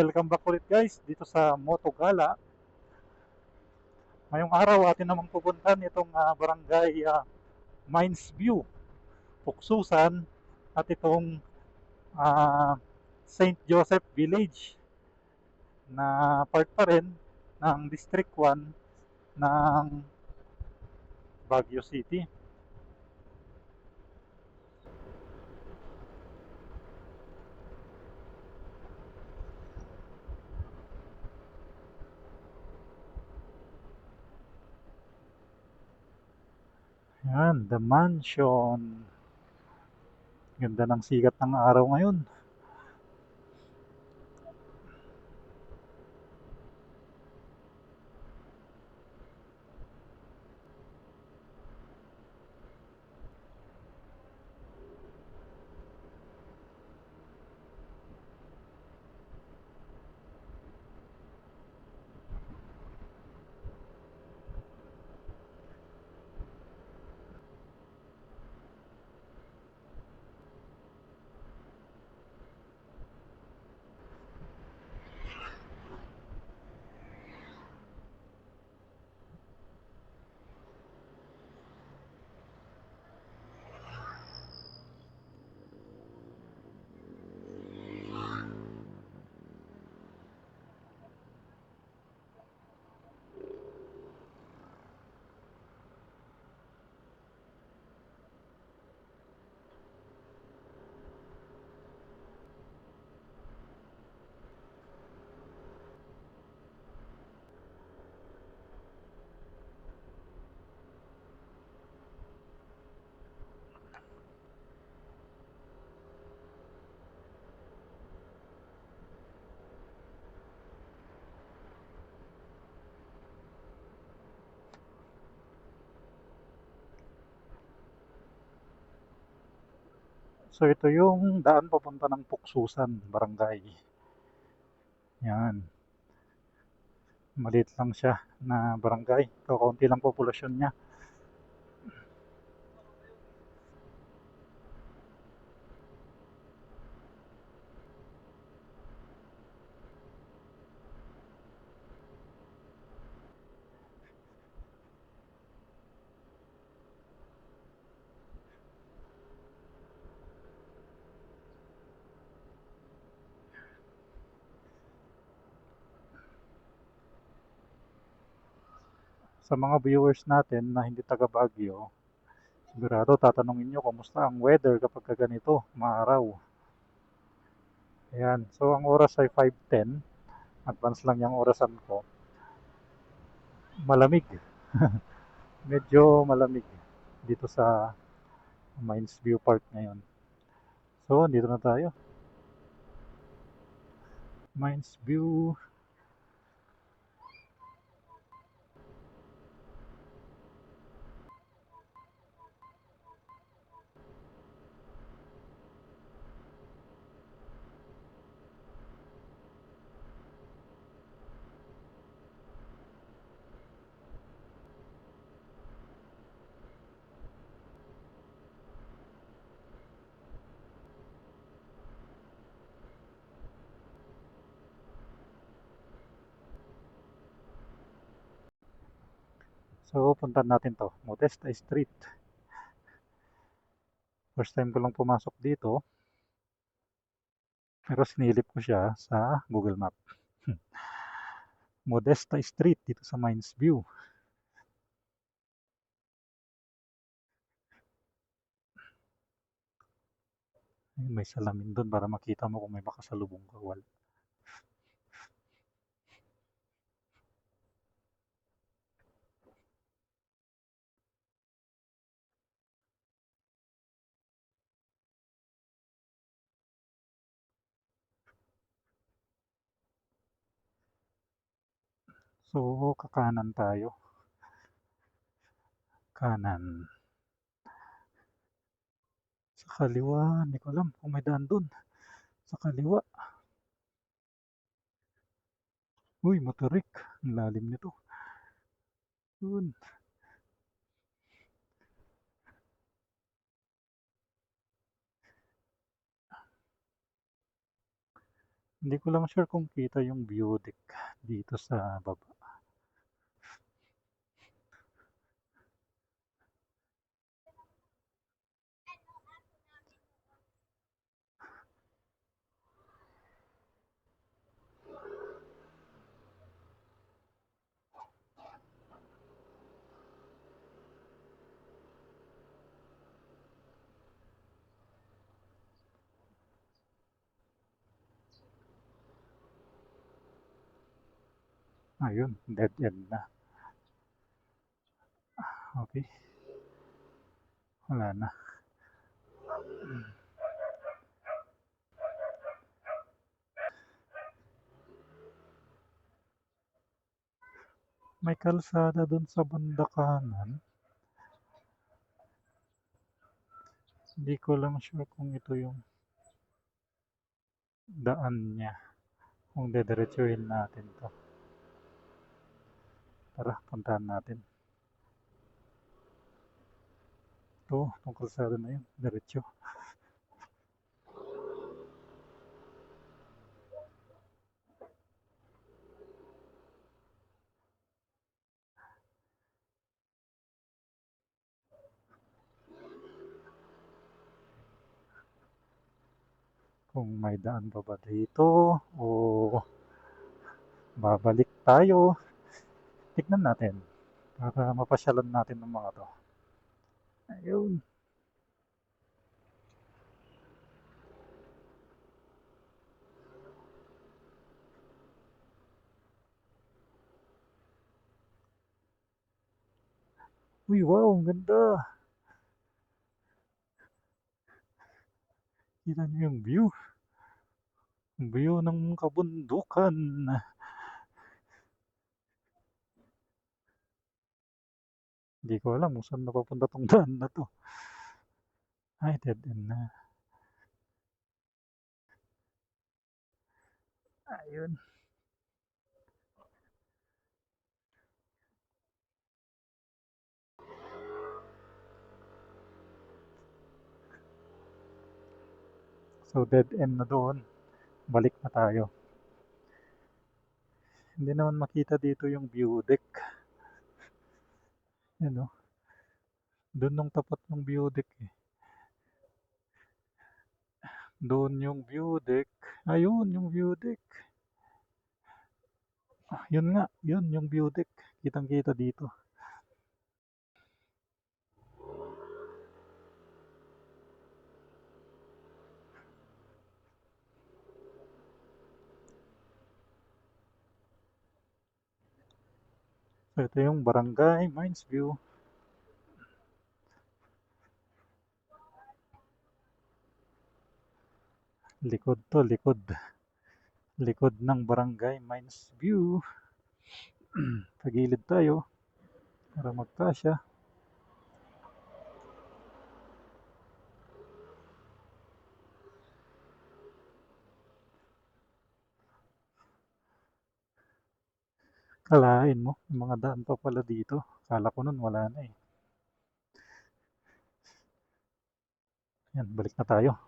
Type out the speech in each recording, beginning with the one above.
welcome back ulit guys dito sa Motogala. Ngayong araw atin namang pupuntahan itong barangay Mines View, Puksusan at itong ah, St. Joseph Village na part pa rin ng District 1 ng Baguio City. Yan, The Mansion. Ganda ng sikat ng araw ngayon. So ito yung daan papunta ng Puksusan, barangay. Yan. Maliit lang siya na barangay. Kakaunti lang populasyon niya. Sa mga viewers natin na hindi taga Baguio, sigurado tatanungin nyo kumusta ang weather kapag ganito, maaraw. Ayan, so ang oras ay 5:10. Advance lang yung orasan ko. Malamig. Medyo malamig dito sa Mines View Park ngayon. So, dito na tayo. Mines View. So, puntan natin to. Modesta Street. First time ko lang pumasok dito. Pero sinilip ko siya sa Google Map. Modesta Street dito sa Mines View. May salamin doon para makita mo kung may makasalubong ka. Wala. So, kakanan tayo. Kanan. Sa kaliwa, hindi ko alam kung may daan doon. Sa kaliwa. Uy, motorik. Ang lalim nito. Doon. Hindi ko lang sure kung kita yung view deck dito sa baba. Ayun, dead end na. Okay, wala na. May kalsada dun sa banda kanan. Hindi ko lang sure kung ito yung daan niya. Kung dediretsuhin natin to. Tara, puntahan natin. Ito, itong kalsada na yun. Diretso. Kung may daan pa ba dito o babalik tayo. Tignan natin para mapasyalan natin ng mga to. Ayun. Uy, wow, ang ganda. Kita niyo yung view. View ng kabundukan. Hindi ko alam kung saan napapunta tong daan na to. Ay, dead end na. Ayun. So, dead end na doon. Balik na tayo. Hindi naman makita dito yung view deck. Yan o. Doon nung tapat ng view deck eh. Doon yung view deck. Ayun, yung view deck. Ah, yun nga, yun yung view deck. Kitang-kita dito. So, ito yung Barangay Mines View. Likod to, likod. Likod ng Barangay Mines View. Tagilid tayo para magkasya. Kalain mo, may mga daan pa pala dito. Kala ko nun wala na eh. Yan, balik na tayo.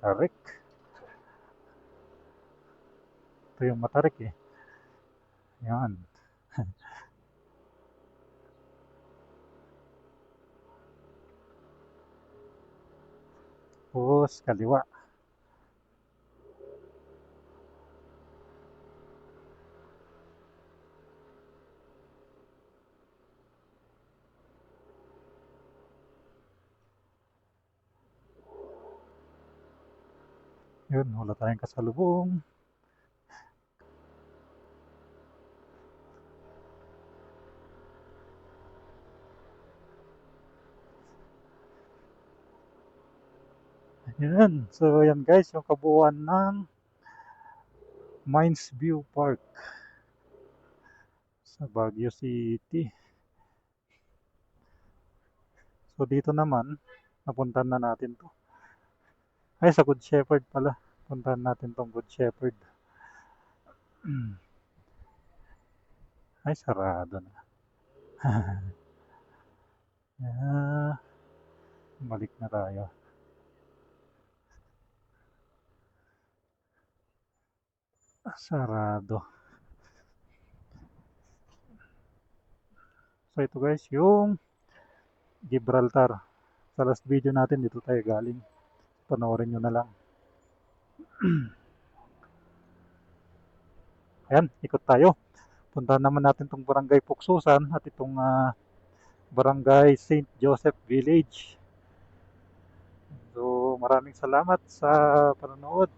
Tarik. Ito yung matarik eh. Yan. Tapos, kaliwa. Yun, wala tayong kasalubong. Yan. So, yan guys, yung kabuuan ng Mines View Park sa Baguio City. So, dito naman, napuntahan na natin to. Ay, sa Good Shepherd pala. Puntahan natin tong Good Shepherd. Ay, sarado na. Ah, balik na tayo. Sarado. So ito guys, yung Gibraltar. Sa last video natin, dito tayo galing. Panoorin nyo na lang. Ayan, ikot tayo. Puntahan naman natin itong Barangay Puksusan at itong Barangay St. Joseph Village. So maraming salamat sa panonood.